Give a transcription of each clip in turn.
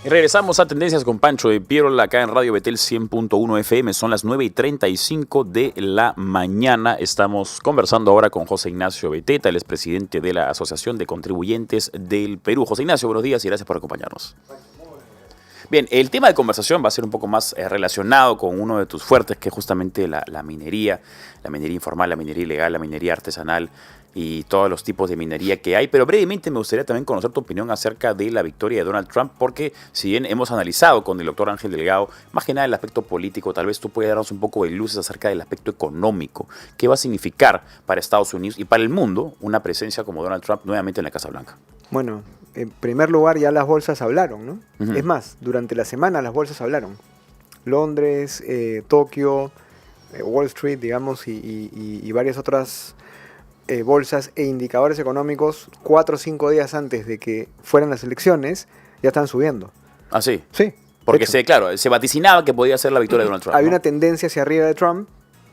Y regresamos a Tendencias con Pancho de Piérola acá en Radio Betel 100.1 FM. Son las 9:35 de la mañana. Estamos conversando ahora con José Ignacio Beteta, el expresidente de la Asociación de Contribuyentes del Perú. José Ignacio, buenos días y gracias por acompañarnos. Bien, el tema de conversación va a ser un poco más relacionado con uno de tus fuertes, que es justamente la minería informal, la minería ilegal, la minería artesanal y todos los tipos de minería que hay. Pero brevemente me gustaría también conocer tu opinión acerca de la victoria de Donald Trump, porque si bien hemos analizado con el doctor Ángel Delgado, más que nada el aspecto político, tal vez tú puedas darnos un poco de luces acerca del aspecto económico. ¿Qué va a significar para Estados Unidos y para el mundo una presencia como Donald Trump nuevamente en la Casa Blanca? Bueno, en primer lugar ya las bolsas hablaron, ¿no? Uh-huh. Es más, durante la semana las bolsas hablaron. Londres, Tokio, Wall Street, digamos, y varias otras bolsas e indicadores económicos 4 o 5 días antes de que fueran las elecciones ya están subiendo. ¿Ah, sí? Sí. Porque se vaticinaba que podía ser la victoria de Donald Trump. Había ¿no? una tendencia hacia arriba de Trump.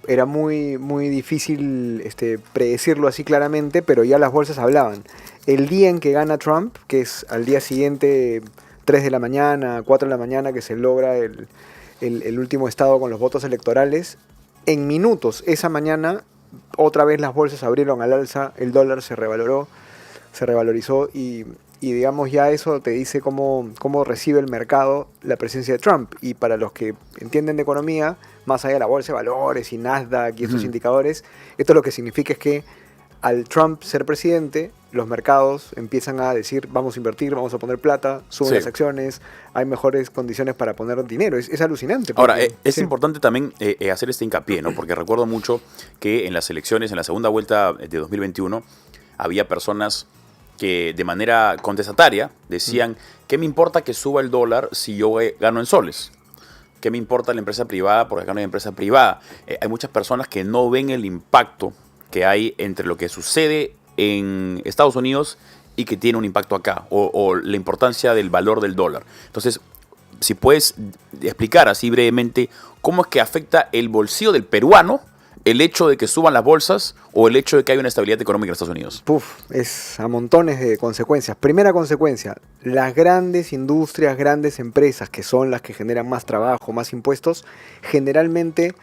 Era muy difícil predecirlo así claramente, pero ya las bolsas hablaban. El día en que gana Trump, que es al día siguiente, 3 de la mañana, 4 de la mañana, que se logra el último estado con los votos electorales, en minutos esa mañana otra vez las bolsas abrieron al alza, el dólar se revalorizó y digamos ya eso te dice cómo recibe el mercado la presencia de Trump. Y para los que entienden de economía, más allá de la bolsa de valores y Nasdaq y estos indicadores, esto lo que significa es que al Trump ser presidente, los mercados empiezan a decir vamos a invertir, vamos a poner plata, suben las acciones, hay mejores condiciones para poner dinero. Es alucinante. Ahora, es importante también hacer este hincapié, ¿no? Porque recuerdo mucho que en las elecciones, en la segunda vuelta de 2021, había personas que de manera contestataria decían, ¿qué me importa que suba el dólar si yo gano en soles? ¿Qué me importa la empresa privada porque gano en empresa privada? Hay muchas personas que no ven el impacto que hay entre lo que sucede en Estados Unidos y que tiene un impacto acá, o la importancia del valor del dólar. Entonces, si puedes explicar así brevemente cómo es que afecta el bolsillo del peruano el hecho de que suban las bolsas o el hecho de que haya una estabilidad económica en Estados Unidos. Es a montones de consecuencias. Primera consecuencia, las grandes industrias, grandes empresas, que son las que generan más trabajo, más impuestos, generalmente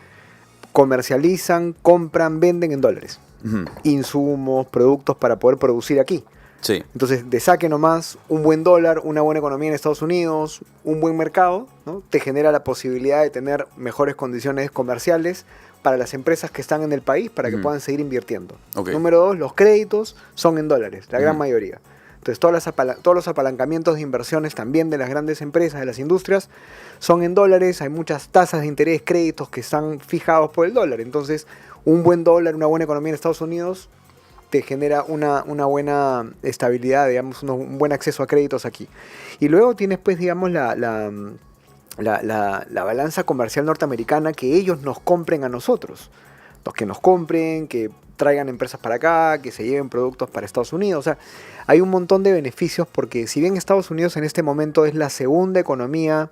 comercializan, compran, venden en dólares. Uh-huh. Insumos, productos para poder producir aquí. Sí. Entonces, de saque nomás, un buen dólar, una buena economía en Estados Unidos, un buen mercado, ¿no? Te genera la posibilidad de tener mejores condiciones comerciales para las empresas que están en el país para que puedan seguir invirtiendo. Okay. Número 2, los créditos son en dólares, la gran mayoría. Entonces, todos los apalancamientos de inversiones también de las grandes empresas, de las industrias, son en dólares. Hay muchas tasas de interés, créditos que están fijados por el dólar. Entonces, un buen dólar, una buena economía en Estados Unidos te genera una buena estabilidad, digamos, un buen acceso a créditos aquí. Y luego tienes, pues, digamos, la balanza comercial norteamericana, que ellos nos compren a nosotros. Los que nos compren, que traigan empresas para acá, que se lleven productos para Estados Unidos. O sea, hay un montón de beneficios porque si bien Estados Unidos en este momento es la segunda economía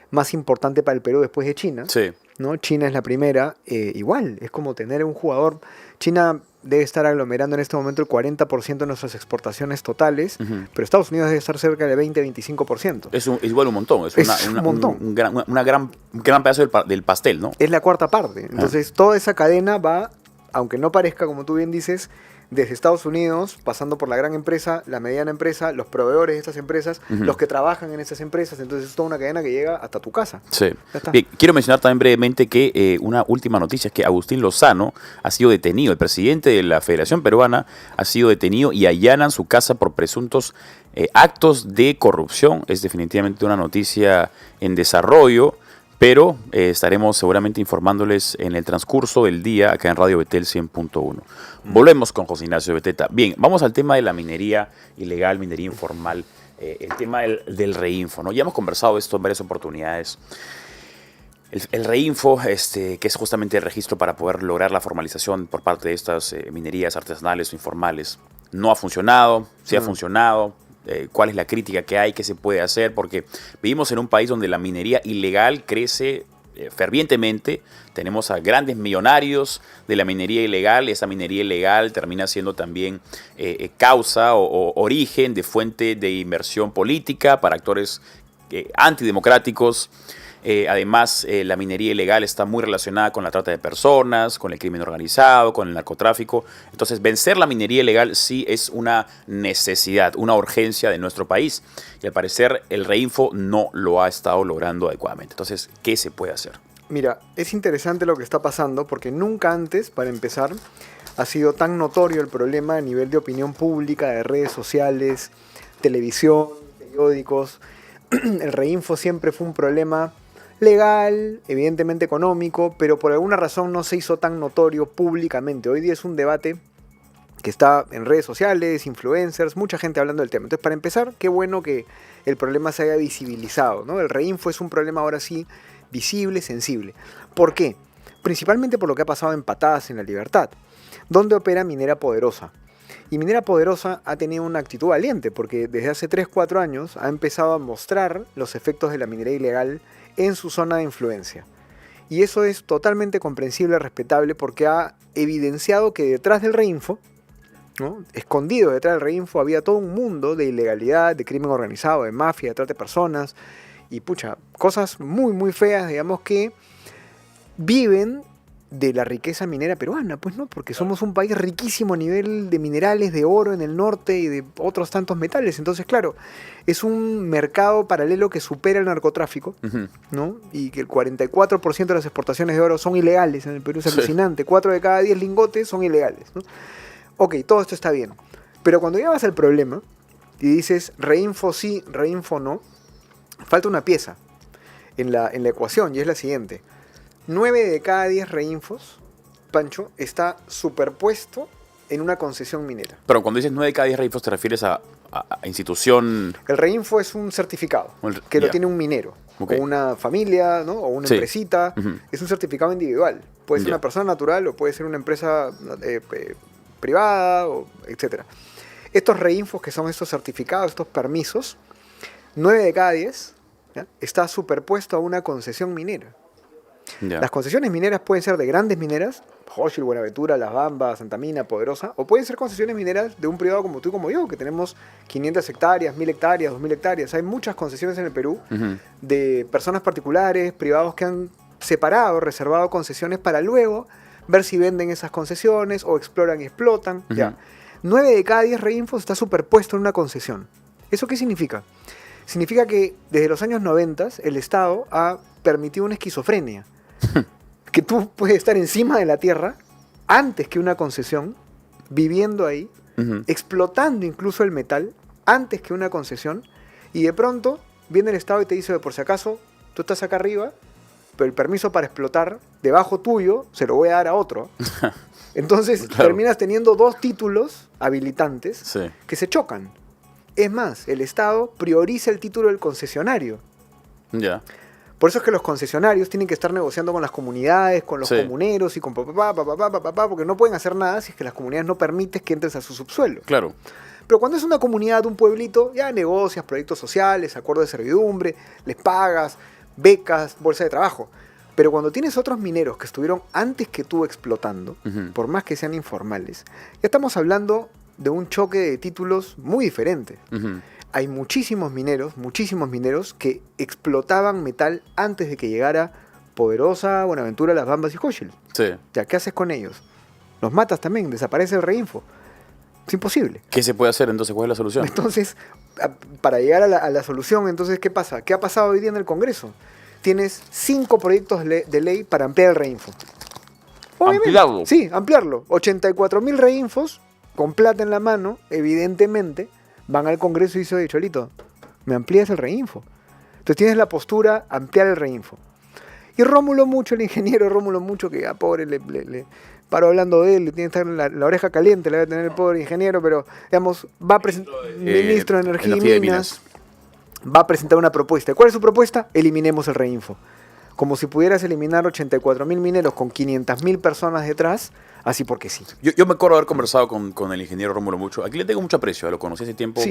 más importante para el Perú después de China, sí, ¿no? China es la primera, igual, es como tener un jugador. China debe estar aglomerando en este momento el 40% de nuestras exportaciones totales, pero Estados Unidos debe estar cerca del 20-25%. Es igual un montón, es un montón. Un gran pedazo del pastel, ¿no? Es la cuarta parte. Entonces, toda esa cadena va, aunque no parezca, como tú bien dices, desde Estados Unidos, pasando por la gran empresa, la mediana empresa, los proveedores de estas empresas, los que trabajan en esas empresas. Entonces es toda una cadena que llega hasta tu casa. Sí. Bien, quiero mencionar también brevemente que una última noticia es que Agustín Lozano ha sido detenido. El presidente de la Federación Peruana ha sido detenido y allanan su casa por presuntos actos de corrupción. Es definitivamente una noticia en desarrollo, pero estaremos seguramente informándoles en el transcurso del día acá en Radio Betel 100.1. Volvemos con José Ignacio Beteta. Bien, vamos al tema de la minería ilegal, minería informal, el tema del reinfo, ¿no? Ya hemos conversado esto en varias oportunidades. El reinfo, que es justamente el registro para poder lograr la formalización por parte de estas minerías artesanales o informales, no ha funcionado, sí ha funcionado. ¿Cuál es la crítica que hay? ¿Qué se puede hacer? Porque vivimos en un país donde la minería ilegal crece fervientemente. Tenemos a grandes millonarios de la minería ilegal. Esa minería ilegal termina siendo también causa o origen de fuente de inversión política para actores antidemocráticos. Además, la minería ilegal está muy relacionada con la trata de personas, con el crimen organizado, con el narcotráfico. Entonces, vencer la minería ilegal sí es una necesidad, una urgencia de nuestro país. Y al parecer, el Reinfo no lo ha estado logrando adecuadamente. Entonces, ¿qué se puede hacer? Mira, es interesante lo que está pasando porque nunca antes, para empezar, ha sido tan notorio el problema a nivel de opinión pública, de redes sociales, televisión, periódicos. El Reinfo siempre fue un problema legal, evidentemente económico, pero por alguna razón no se hizo tan notorio públicamente. Hoy día es un debate que está en redes sociales, influencers, mucha gente hablando del tema. Entonces, para empezar, qué bueno que el problema se haya visibilizado, ¿no? El Reinfo es un problema ahora sí visible, sensible. ¿Por qué? Principalmente por lo que ha pasado en Patadas, en La Libertad, donde opera Minera Poderosa. Y Minera Poderosa ha tenido una actitud valiente, porque desde hace 3-4 años ha empezado a mostrar los efectos de la minería ilegal en su zona de influencia. Y eso es totalmente comprensible y respetable porque ha evidenciado que detrás del Reinfo, ¿no? Escondido detrás del Reinfo, había todo un mundo de ilegalidad, de crimen organizado, de mafia, de trata de personas y cosas muy muy feas, digamos, que viven de la riqueza minera peruana, pues no, porque somos un país riquísimo a nivel de minerales, de oro en el norte y de otros tantos metales. Entonces, claro, es un mercado paralelo que supera el narcotráfico, ¿no? Y que el 44% de las exportaciones de oro son ilegales en el Perú, es alucinante. 4 de cada 10 lingotes son ilegales, ¿no? Ok, todo esto está bien. Pero cuando llegas al problema y dices Reinfo sí, Reinfo no, falta una pieza en la ecuación y es la siguiente. 9 de cada 10 Reinfos, Pancho, está superpuesto en una concesión minera. Pero cuando dices 9 de cada 10 Reinfos, ¿te refieres a institución? El Reinfo es un certificado que lo tiene un minero, o una familia, ¿no? O una empresita. Es un certificado individual. Puede ser una persona natural o puede ser una empresa privada, etc. Estos Reinfos, que son estos certificados, estos permisos, 9 de cada 10, ¿ya? Está superpuesto a una concesión minera. Las concesiones mineras pueden ser de grandes mineras, Hochschild, Buenaventura, Las Bambas, Santa Mina, Poderosa, o pueden ser concesiones mineras de un privado como tú y como yo, que tenemos 500 hectáreas, 1000 hectáreas, 2000 hectáreas. Hay muchas concesiones en el Perú de personas particulares, privados que han separado, reservado concesiones para luego ver si venden esas concesiones o exploran y explotan. 9 de cada 10 Reinfos está superpuesto en una concesión. ¿Eso qué significa? Significa que desde los años 90 el Estado ha permitido una esquizofrenia. Que tú puedes estar encima de la tierra antes que una concesión, viviendo ahí, explotando incluso el metal antes que una concesión, y de pronto viene el Estado y te dice, por si acaso, tú estás acá arriba, pero el permiso para explotar debajo tuyo se lo voy a dar a otro. Entonces terminas teniendo dos títulos habilitantes que se chocan. Es más, el Estado prioriza el título del concesionario. Por eso es que los concesionarios tienen que estar negociando con las comunidades, con los comuneros y con papá, porque no pueden hacer nada si es que las comunidades no permiten que entres a su subsuelo. Claro. Pero cuando es una comunidad, un pueblito, ya negocias, proyectos sociales, acuerdos de servidumbre, les pagas, becas, bolsa de trabajo. Pero cuando tienes otros mineros que estuvieron antes que tú explotando, por más que sean informales, ya estamos hablando de un choque de títulos muy diferente. Hay muchísimos mineros que explotaban metal antes de que llegara Poderosa, Buenaventura, Las Bambas y Hochschild. Ya, ¿qué haces con ellos? Los matas también, desaparece el Reinfo. Es imposible. ¿Qué se puede hacer entonces? ¿Cuál es la solución? Entonces, para llegar a la solución, entonces, ¿qué pasa? ¿Qué ha pasado hoy día en el Congreso? Tienes 5 proyectos de ley para ampliar el Reinfo. ¿Ampliarlo? Sí, ampliarlo. 84.000 Reinfos, con plata en la mano, evidentemente, van al Congreso y dicen, oye, Cholito, ¿me amplías el Reinfo? Entonces tienes la postura, ampliar el Reinfo. Y Rómulo Mucho, el ingeniero Rómulo Mucho, que a pobre le paro hablando de él, le tiene que estar la oreja caliente, le va a tener el pobre ingeniero, pero, digamos, va a presentar, ministro de Energía y Minas, va a presentar una propuesta. ¿Cuál es su propuesta? Eliminemos el Reinfo. Como si pudieras eliminar 84.000 mineros con 500.000 personas detrás, así porque sí. Yo me acuerdo haber conversado con el ingeniero Rómulo Mucho. Aquí le tengo mucho aprecio, lo conocí hace tiempo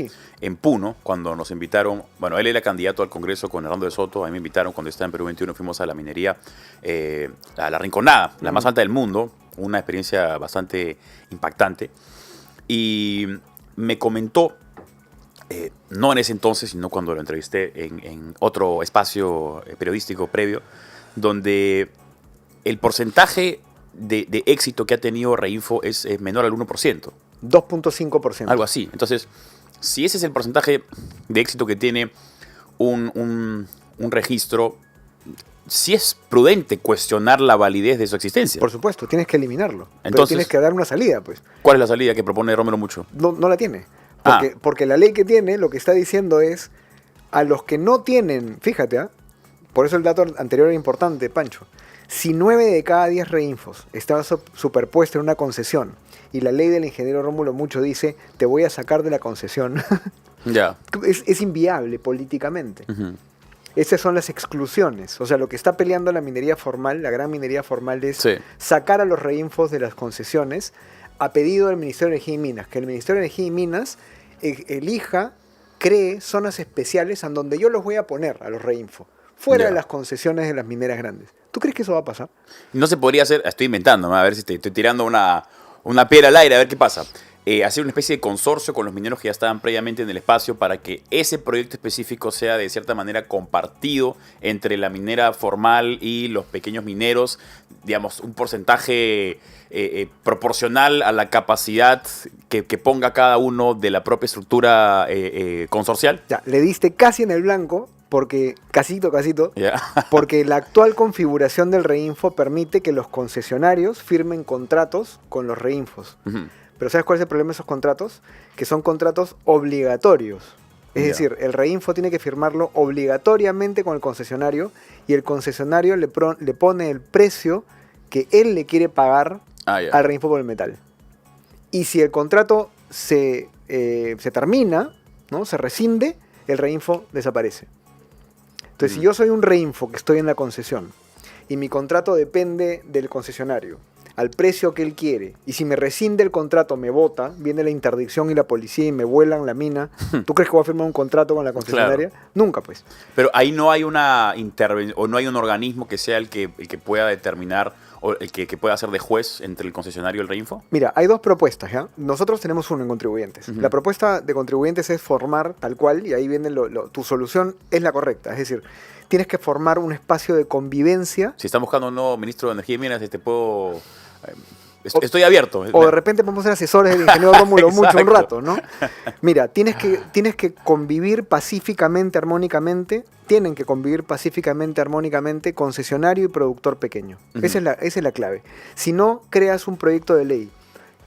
en Puno, cuando nos invitaron. Bueno, él era candidato al Congreso con Hernando de Soto. A mí me invitaron cuando estaba en Perú 21, fuimos a la minería, a la Rinconada, la más alta del mundo. Una experiencia bastante impactante. Y me comentó no en ese entonces, sino cuando lo entrevisté en otro espacio periodístico previo, donde el porcentaje de éxito que ha tenido Reinfo es menor al 1%. 2.5%. Algo así. Entonces, si ese es el porcentaje de éxito que tiene un registro, sí es prudente cuestionar la validez de su existencia. Por supuesto, tienes que eliminarlo. Pero Entonces, tienes que dar una salida, pues. ¿cuál es la salida que propone Rómulo Mucho? No la tiene. Ah. Porque la ley que tiene lo que está diciendo es a los que no tienen, fíjate, por eso el dato anterior era importante, Pancho. Si 9 de cada 10 reinfos estaban superpuestos en una concesión y la ley del ingeniero Rómulo Mucho dice te voy a sacar de la concesión, Ya. es inviable políticamente. Ujú. Esas son las exclusiones. O sea, lo que está peleando la minería formal, la gran minería formal, es Sí. sacar a los reinfos de las concesiones a pedido del Ministerio de Energía y Minas. Que el Ministerio de Energía y Minas elija, cree zonas especiales en donde yo los voy a poner a los reinfos, fuera Ya. de las concesiones de las mineras grandes. ¿Tú crees que eso va a pasar? No se podría hacer, estoy inventando, ¿no? A ver si estoy tirando una piedra al aire, a ver qué pasa. Hacer una especie de consorcio con los mineros que ya estaban previamente en el espacio para que ese proyecto específico sea de cierta manera compartido entre la minera formal y los pequeños mineros, digamos, un porcentaje proporcional a la capacidad que ponga cada uno de la propia estructura consorcial. Ya, le diste casi en el blanco, porque, casito, Ya. porque la actual configuración del reinfo permite que los concesionarios firmen contratos con los reinfos. Ujú. Pero ¿sabes cuál es el problema de esos contratos? Que son contratos obligatorios. Es Ya. decir, el reinfo tiene que firmarlo obligatoriamente con el concesionario y el concesionario le pone el precio que él le quiere pagar Ah, ya. al reinfo por el metal. Y si el contrato se termina, ¿no? Se rescinde, el reinfo desaparece. Entonces, si yo soy un reinfo que estoy en la concesión y mi contrato depende del concesionario, al precio que él quiere, y si me rescinde el contrato, me bota, viene la interdicción y la policía y me vuelan la mina, ¿tú crees que voy a firmar un contrato con la concesionaria? Nunca, pues. Pero ahí no hay una intervención o no hay un organismo que sea el que pueda determinar o el que pueda ser de juez entre el concesionario y el reinfo. Mira, hay dos propuestas, ¿ya? Nosotros tenemos uno en contribuyentes. Ujú. La propuesta de contribuyentes es formar tal cual, y ahí viene tu solución es la correcta. Es decir, tienes que formar un espacio de convivencia. Si están buscando un nuevo ministro de Energía y Minas, puedo... estoy abierto. O de repente podemos ser asesores del ingeniero Rómulo Mucho un Exacto. rato, ¿no? Mira, tienes que convivir pacíficamente, armónicamente. Tienen que convivir pacíficamente, armónicamente, concesionario y productor pequeño. Ujú. Esa es la clave. Si no creas un proyecto de ley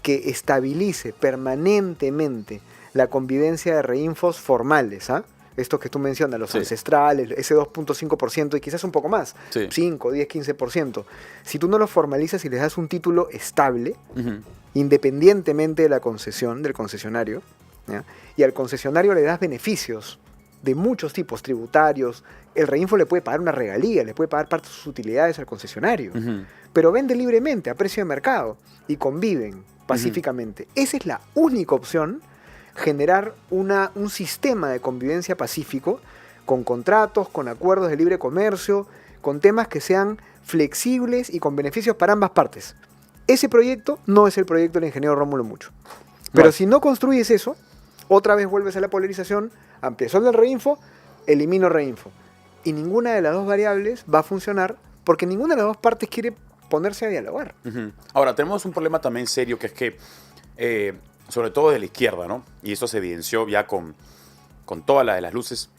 que estabilice permanentemente la convivencia de reinfos formales, estos que tú mencionas, los Sí. ancestrales, ese 2.5% y quizás un poco más, Sí. 5, 10, 15%. Si tú no los formalizas y les das un título estable, Ujú. independientemente de la concesión, del concesionario, ¿ya? Y al concesionario le das beneficios de muchos tipos, tributarios, el reinfo le puede pagar una regalía, le puede pagar parte de sus utilidades al concesionario, Ujú. pero vende libremente a precio de mercado y conviven pacíficamente. Esa es la única opción, generar un sistema de convivencia pacífico con contratos, con acuerdos de libre comercio, con temas que sean flexibles y con beneficios para ambas partes. Ese proyecto no es el proyecto del ingeniero Rómulo Mucho. Pero Vale. si no construyes eso, otra vez vuelves a la polarización, ampliación del reinfo, elimino reinfo. Y ninguna de las dos variables va a funcionar porque ninguna de las dos partes quiere ponerse a dialogar. Ujú. Ahora, tenemos un problema también serio que es que, sobre todo de la izquierda, ¿no? Y eso se evidenció ya con todas las luces,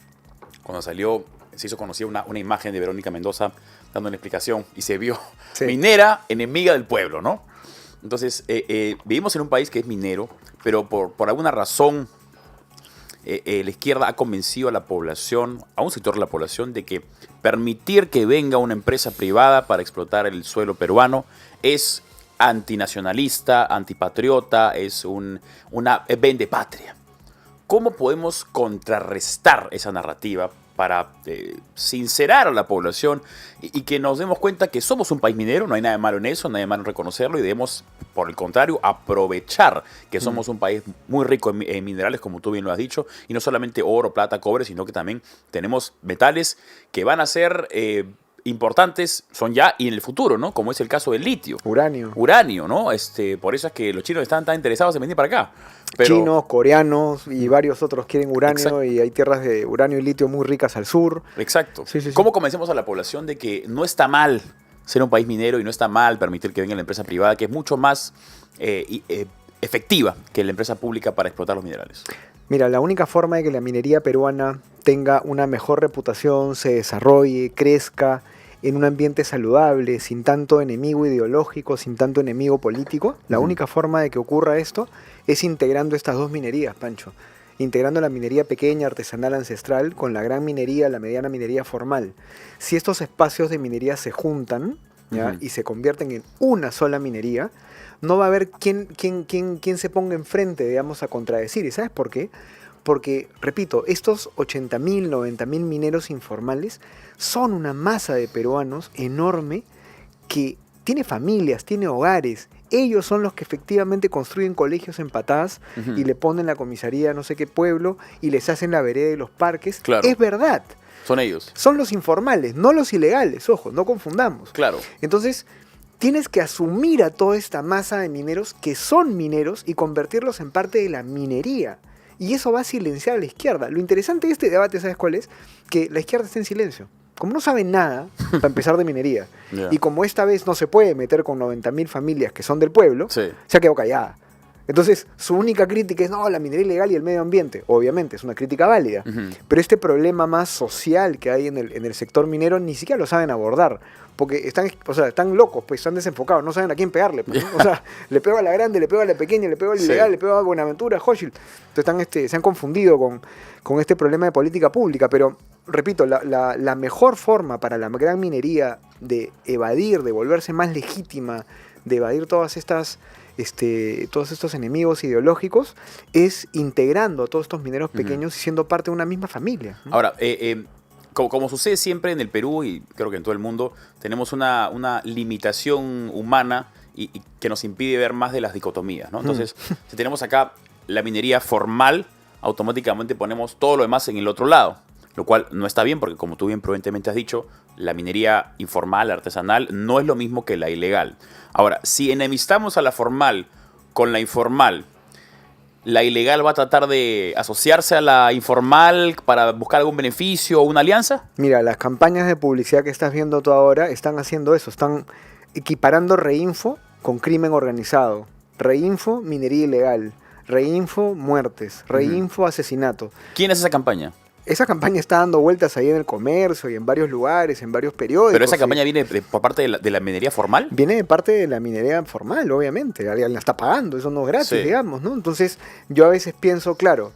cuando se hizo conocida una imagen de Verónica Mendoza dando una explicación y se vio Sí. minera, enemiga del pueblo, ¿no? Entonces, vivimos en un país que es minero, pero por alguna razón la izquierda ha convencido a la población, a un sector de la población, de que permitir que venga una empresa privada para explotar el suelo peruano es antinacionalista, antipatriota, es una vende patria. ¿Cómo podemos contrarrestar esa narrativa para sincerar a la población y que nos demos cuenta que somos un país minero? No hay nada de malo en eso, no hay de malo en reconocerlo y debemos, por el contrario, aprovechar que somos un país muy rico en minerales, como tú bien lo has dicho, y no solamente oro, plata, cobre, sino que también tenemos metales que van a ser importantes son ya y en el futuro, ¿no? Como es el caso del litio. Uranio, ¿no? Por eso es que los chinos están tan interesados en venir para acá. Pero, chinos, coreanos y varios otros quieren uranio. Exacto. Y hay tierras de uranio y litio muy ricas al sur. exacto. Sí. ¿Cómo convencemos a la población de que no está mal ser un país minero y no está mal permitir que venga la empresa privada, que es mucho más efectiva que la empresa pública para explotar los minerales? Mira, la única forma de que la minería peruana tenga una mejor reputación, se desarrolle, crezca en un ambiente saludable, sin tanto enemigo ideológico, sin tanto enemigo político, la única forma de que ocurra esto es integrando estas dos minerías, Pancho. Integrando la minería pequeña, artesanal, ancestral, con la gran minería, la mediana minería formal. Si estos espacios de minería se juntan, ¿ya? Y se convierten en una sola minería, no va a haber quien se ponga enfrente, digamos, a contradecir. ¿Y sabes por qué? Porque, repito, estos 80.000, 90.000 mineros informales son una masa de peruanos enorme que tiene familias, tiene hogares. Ellos son los que efectivamente construyen colegios en Patadas y le ponen la comisaría a no sé qué pueblo y les hacen la vereda de los parques. Claro. Es verdad. Son ellos. Son los informales, no los ilegales. Ojo, no confundamos. Claro. Entonces, tienes que asumir a toda esta masa de mineros que son mineros y convertirlos en parte de la minería. Y eso va a silenciar a la izquierda. Lo interesante de este debate, ¿sabes cuál es? Que la izquierda está en silencio. Como no saben nada, para empezar, de minería, y como esta vez no se puede meter con 90.000 familias que son del pueblo, se ha quedado callada. Entonces, su única crítica es, no, la minería ilegal y el medio ambiente. Obviamente, es una crítica válida. Pero este problema más social que hay en el sector minero ni siquiera lo saben abordar. Porque están locos, pues están desenfocados, no saben a quién pegarle. Pues, ¿no? O sea, le pego a la grande, le pego a la pequeña, le pego al ilegal, le pego a Buenaventura, a Hochschild. Entonces se han confundido con este problema de política pública. Pero, repito, la mejor forma para la gran minería de evadir, de volverse más legítima, de evadir todos estos enemigos ideológicos, es integrando a todos estos mineros pequeños y siendo parte de una misma familia. Ahora, como sucede siempre en el Perú y creo que en todo el mundo, tenemos una limitación humana y que nos impide ver más de las dicotomías, ¿no? Entonces, si tenemos acá la minería formal, automáticamente ponemos todo lo demás en el otro lado, lo cual no está bien porque, como tú bien prudentemente has dicho, la minería informal, artesanal, no es lo mismo que la ilegal. Ahora, si enemistamos a la formal con la informal, ¿la ilegal va a tratar de asociarse a la informal para buscar algún beneficio o una alianza? Mira, las campañas de publicidad que estás viendo tú ahora están haciendo eso, están equiparando Reinfo con crimen organizado. Reinfo, minería ilegal. Reinfo, muertes. Reinfo, asesinato. ¿Quién hace esa campaña? Esa campaña está dando vueltas ahí en el comercio y en varios lugares, en varios periódicos. ¿Pero esa campaña viene por parte de la minería formal? Viene de parte de la minería formal, obviamente. Alguien la está pagando, eso no es gratis, digamos, ¿no? Entonces, yo a veces pienso, claro,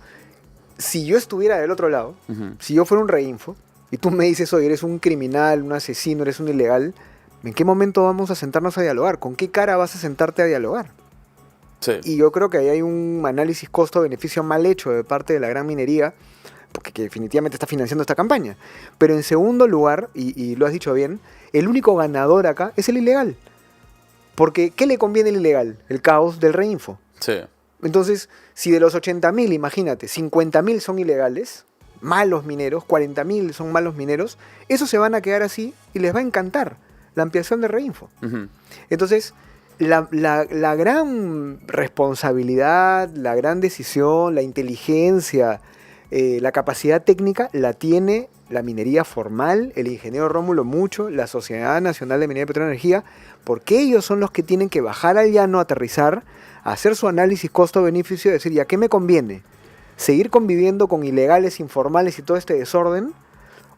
si yo estuviera del otro lado, si yo fuera un Reinfo, y tú me dices, oye, eres un criminal, un asesino, eres un ilegal, ¿en qué momento vamos a sentarnos a dialogar? ¿Con qué cara vas a sentarte a dialogar? Sí. Y yo creo que ahí hay un análisis costo-beneficio mal hecho de parte de la gran minería, porque que definitivamente está financiando esta campaña. Pero en segundo lugar, y lo has dicho bien, el único ganador acá es el ilegal. Porque, ¿qué le conviene el ilegal? El caos del Reinfo. Sí. Entonces, si de los 80.000, imagínate, 50.000 son ilegales, malos mineros, 40.000 son malos mineros, esos se van a quedar así y les va a encantar la ampliación del Reinfo. Entonces, la gran responsabilidad, la gran decisión, la inteligencia, la capacidad técnica la tiene la minería formal, el ingeniero Rómulo Mucho, la Sociedad Nacional de Minería de Petróleo y Energía, porque ellos son los que tienen que bajar al llano, aterrizar, hacer su análisis costo-beneficio y decir, ¿ya qué me conviene? ¿Seguir conviviendo con ilegales, informales y todo este desorden?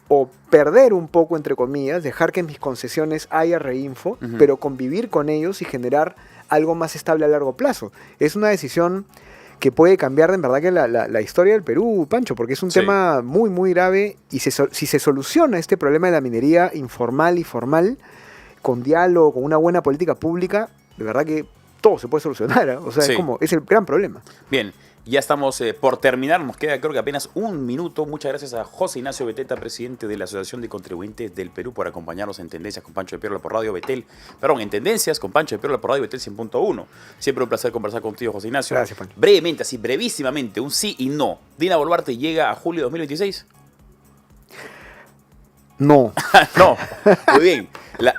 ¿O perder un poco, entre comillas, dejar que en mis concesiones haya Reinfo, pero convivir con ellos y generar algo más estable a largo plazo? Es una decisión que puede cambiar en verdad que la historia del Perú, Pancho, porque es un tema muy, muy grave y si se soluciona este problema de la minería informal y formal, con diálogo, con una buena política pública, de verdad que todo se puede solucionar, ¿eh? O sea, es el gran problema. Bien, ya estamos por terminar, nos queda creo que apenas un minuto. Muchas gracias a José Ignacio Beteta, presidente de la Asociación de Contribuyentes del Perú, por acompañarnos en Tendencias con Pancho de Piola por Radio Betel. Perdón, en Tendencias con Pancho de Piola por Radio Betel 100.1. Siempre un placer conversar contigo, José Ignacio. Gracias, Pancho. Brevemente, así brevísimamente, un sí y no. ¿Dina Boluarte llega a julio de 2026? No. No, muy bien.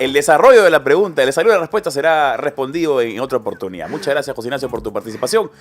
El desarrollo de la pregunta, el desarrollo de la respuesta será respondido en otra oportunidad. Muchas gracias, José Ignacio, por tu participación.